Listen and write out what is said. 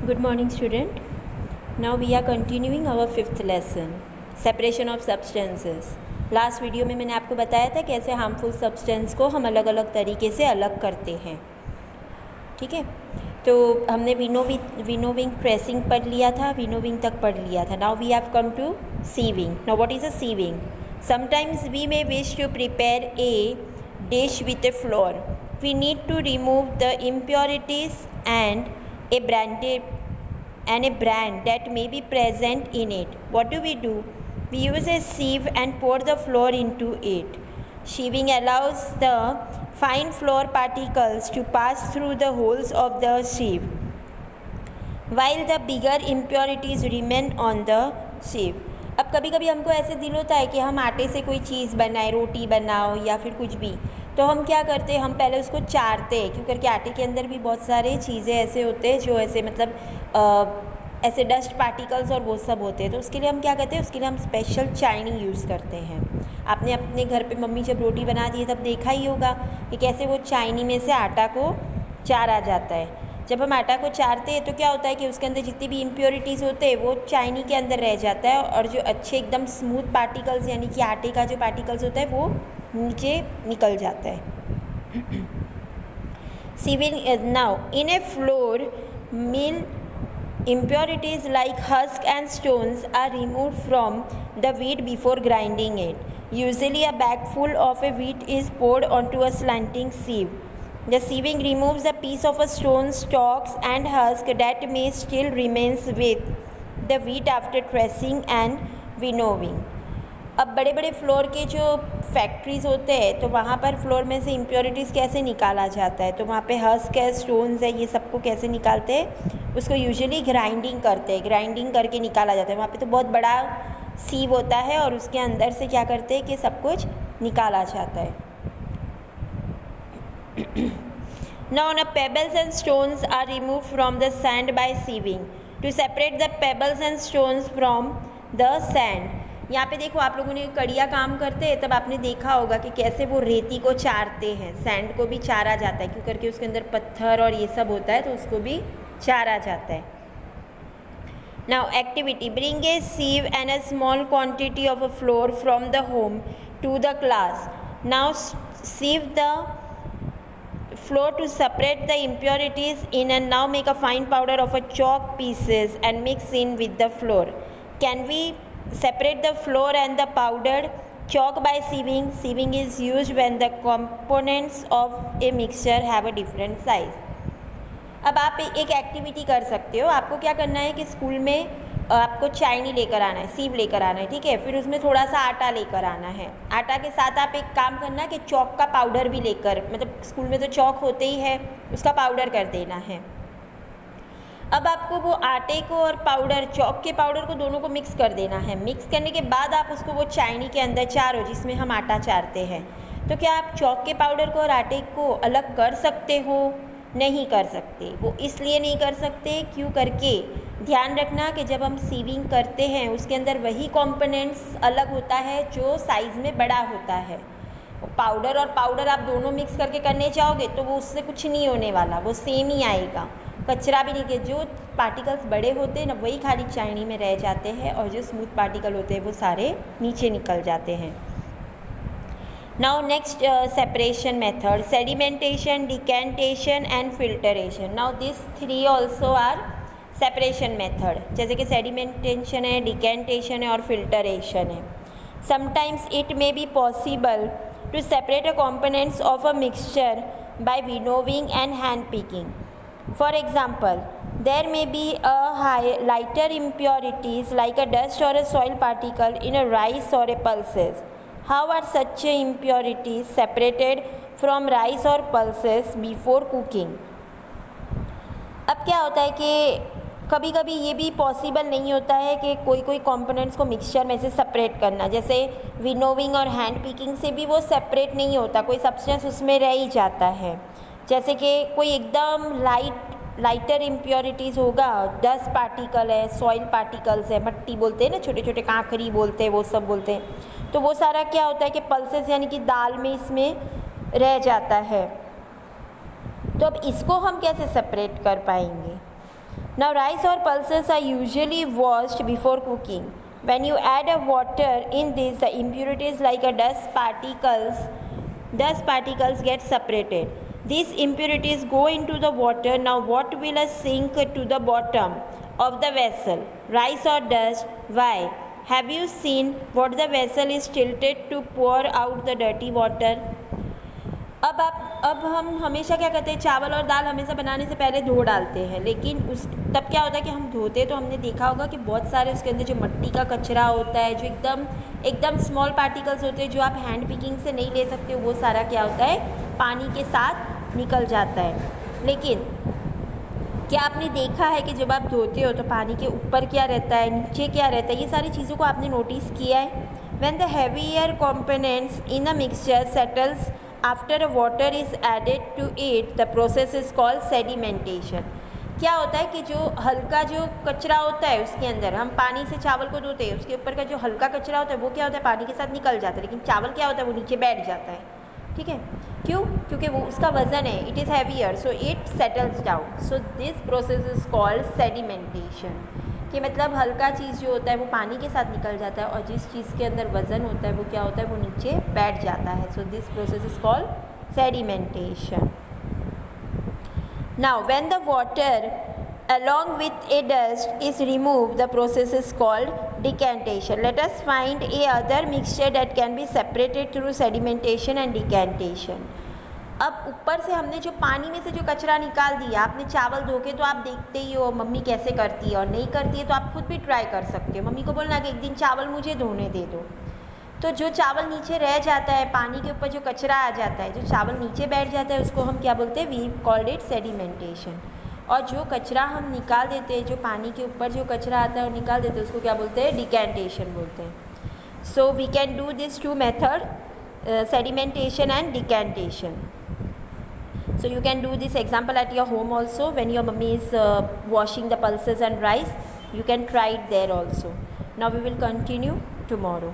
Good morning, student. Now we are continuing our fifth lesson, separation of substances. Last video में मैंने आपको बताया था कैसे हार्मफुल सब्सटेंस को हम अलग अलग तरीके से अलग करते हैं. ठीक है, तो हमने विनोविंग प्रेसिंग पढ़ लिया था, विनोविंग तक पढ़ लिया था. Now we have come to sieving. Now what is a sieving? Sometimes we may wish to prepare a dish with a flour. We need to remove the impurities and a brand that may be present in it. What do? We use a sieve and pour the flour into it. Sieving allows the fine flour particles to pass through the holes of the sieve, while the bigger impurities remain on the sieve. अब कभी कभी हमको ऐसे दिल होता है कि हम आटे से कोई चीज़ बनाए, रोटी बनाओ या फिर कुछ भी, तो हम क्या करते हैं, हम पहले उसको चारते हैं. क्यों करके आटे के अंदर भी बहुत सारे चीज़ें ऐसे होते हैं जो ऐसे मतलब ऐसे डस्ट पार्टिकल्स और वो सब होते हैं. तो उसके लिए हम क्या करते हैं, उसके लिए हम स्पेशल चाइनिंग यूज़ करते हैं. आपने अपने घर पे मम्मी जब रोटी बनाती है तब देखा ही होगा कि कैसे वो चाइनी में से आटा को चारा जाता है. जब हम आटा को चारते हैं तो क्या होता है कि उसके अंदर जितनी भी इम्प्योरिटीज़ होते हैं वो चाइनी के अंदर रह जाता है, और जो अच्छे एकदम स्मूथ पार्टिकल्स यानी कि आटे का जो पार्टिकल्स होता है वो नीचे निकल जाता है. Sieving. Now in a flour mill, impurities like husk and stones are removed from the wheat before grinding it. Usually a bagful of a wheat is poured onto a slanting sieve. The sieving removes a piece of a stone, stalks and husk that may still remains with the wheat after pressing and winnowing. अब बड़े बड़े floor के जो factories होते हैं तो वहाँ पर फ्लोर में से इम्प्योरिटीज़ कैसे निकाला जाता है, तो वहाँ पे हस्क है, स्टोन्स है, ये सबको कैसे निकालते हैं, उसको यूजुअली ग्राइंडिंग करते हैं. ग्राइंडिंग करके निकाला जाता है. वहाँ पे तो बहुत बड़ा सीव होता है और उसके अंदर से क्या करते हैं कि सब कुछ निकाला जाता है. Now pebbles and stones are removed from the sand by sieving. To separate the pebbles and stones from the sand. यहाँ पे देखो, आप लोगों ने कड़िया काम करते हैं तब आपने देखा होगा कि कैसे वो रेती को चारते हैं. सैंड को भी चारा जाता है, क्यों करके उसके अंदर पत्थर और ये सब होता है तो उसको भी चारा जाता है. Now activity. Bring a sieve and a small quantity of a flour from the home to the class. Now sieve the flour to separate the impurities in, and now make a fine powder of a chalk pieces and mix in with the flour. Can we separate the flour and the powdered chalk by sieving? Sieving is used when the components of a mixture have a different size. अब आप एक activity कर सकते हो. आपको क्या करना है कि स्कूल में आपको चाइनी लेकर आना है, सीव लेकर आना है. ठीक है, फिर उसमें थोड़ा सा आटा लेकर आना है. आटा के साथ आप एक काम करना कि चॉक का पाउडर भी लेकर, मतलब स्कूल में तो चॉक होते ही है, उसका पाउडर कर देना है. अब आपको वो आटे को और पाउडर, चॉक के पाउडर को दोनों को मिक्स कर देना है. मिक्स करने के बाद आप उसको वो चाइनी के अंदर चारो जिसमें हम आटा चारते हैं. तो क्या आप चॉक के पाउडर को और आटे को अलग कर सकते हो? नहीं कर सकते. वो इसलिए नहीं कर सकते क्यों करके, ध्यान रखना कि जब हम सीविंग करते हैं उसके अंदर वही कंपोनेंट्स अलग होता है जो साइज़ में बड़ा होता है. पाउडर और पाउडर आप दोनों मिक्स करके करने चाहोगे तो वो उससे कुछ नहीं होने वाला, वो सेम ही आएगा, कचरा भी नहीं. के जो पार्टिकल्स बड़े होते हैं ना वही खाली चाइनी में रह जाते हैं, और जो स्मूथ पार्टिकल होते हैं वो सारे नीचे निकल जाते हैं. Now next separation method, sedimentation, decantation and filtration. Now these three also are separation method. जैसे कि sedimentation है, decantation है और filtration है. Sometimes it may be possible to separate the components of a mixture by winnowing and hand picking. For example, there may be a lighter impurities like a dust or a soil particle in a rice or a pulses. How are such impurities separated from rice or pulses before cooking? अब क्या होता है कि कभी कभी ये भी possible नहीं होता है कि कोई कंपोनेंट्स को मिक्सचर में से सेपरेट करना. जैसे विनोविंग और हैंड पिकिंग से भी वो सेपरेट नहीं होता, कोई सब्सटेंस उसमें रह ही जाता है. जैसे कि कोई एकदम लाइटर इम्प्योरिटीज़ होगा, डस्ट पार्टिकल है, सॉइल पार्टिकल्स है, मट्टी बोलते हैं ना, छोटे छोटे कांकरी बोलते हैं, वो सब बोलते हैं. तो वो सारा क्या होता है कि पल्सेस यानी कि दाल में इसमें रह जाता है. तो अब इसको हम कैसे सेपरेट कर पाएंगे? Now rice or pulses are usually washed before cooking. When you add a water in this, the impurities like a dust particles get separated. These impurities go into the water. Now what will sink to the bottom of the vessel? Rice or dust? Why? Have you seen what the vessel is tilted to pour out the dirty water? अब हम हमेशा क्या करते हैं, चावल और दाल हमेशा बनाने से पहले धो डालते हैं, लेकिन उस तब क्या होता है कि हम धोते तो हमने देखा होगा कि बहुत सारे उसके अंदर जो मिट्टी का कचरा होता है, जो एकदम स्मॉल पार्टिकल्स होते हैं जो आप हैंड पिकिंग से नहीं ले सकते, वो सारा क्या होता है पानी के साथ निकल जाता है। लेकिन क्या आपने देखा है कि जब आप धोते हो तो पानी के ऊपर क्या रहता है, नीचे क्या रहता है, ये सारी चीज़ों को आपने नोटिस किया है? When the heavier components in a mixture settles after water is added to it, the process is called sedimentation. क्या होता है कि जो हल्का जो कचरा होता है उसके अंदर, हम पानी से चावल को धोते हैं, उसके ऊपर का जो हल्का कचरा होता है वो क्या होता है पानी के साथ निकल जाता है, लेकिन चावल क्या होता है वो नीचे बैठ जाता है। ठीक है, क्यों? क्योंकि वो उसका वज़न है, it is heavier, so it settles down. So this process is called sedimentation, कि मतलब हल्का चीज़ जो होता है वो पानी के साथ निकल जाता है और जिस चीज़ के अंदर वज़न होता है वो क्या होता है वो नीचे बैठ जाता है। So this process is called sedimentation. Now when the water along with a dust is removed, the process is called decantation. Let us find a other mixture that can be separated through sedimentation and decantation. अब ऊपर से हमने जो पानी में से जो कचरा निकाल दिया, आपने चावल धो के, तो आप देखते ही हो मम्मी कैसे करती है, और नहीं करती है तो आप खुद भी ट्राई कर सकते हो। मम्मी को बोलना कि एक दिन चावल मुझे धोने दे दो, तो जो चावल नीचे रह जाता है, पानी के ऊपर जो कचरा आ जाता है, जो चावल नीचे बैठ जाता है, उसको हम क्या बोलते हैं? We called it sedimentation. और जो कचरा हम निकाल देते हैं, जो पानी के ऊपर जो कचरा आता है और निकाल देते हैं, उसको क्या बोलते हैं? डिकेंटेशन बोलते हैं। So we can do this two method, sedimentation and decantation. So you can do this example at your home also. When your mummy is washing the pulses and rice, you can try it there also. Now we will continue tomorrow.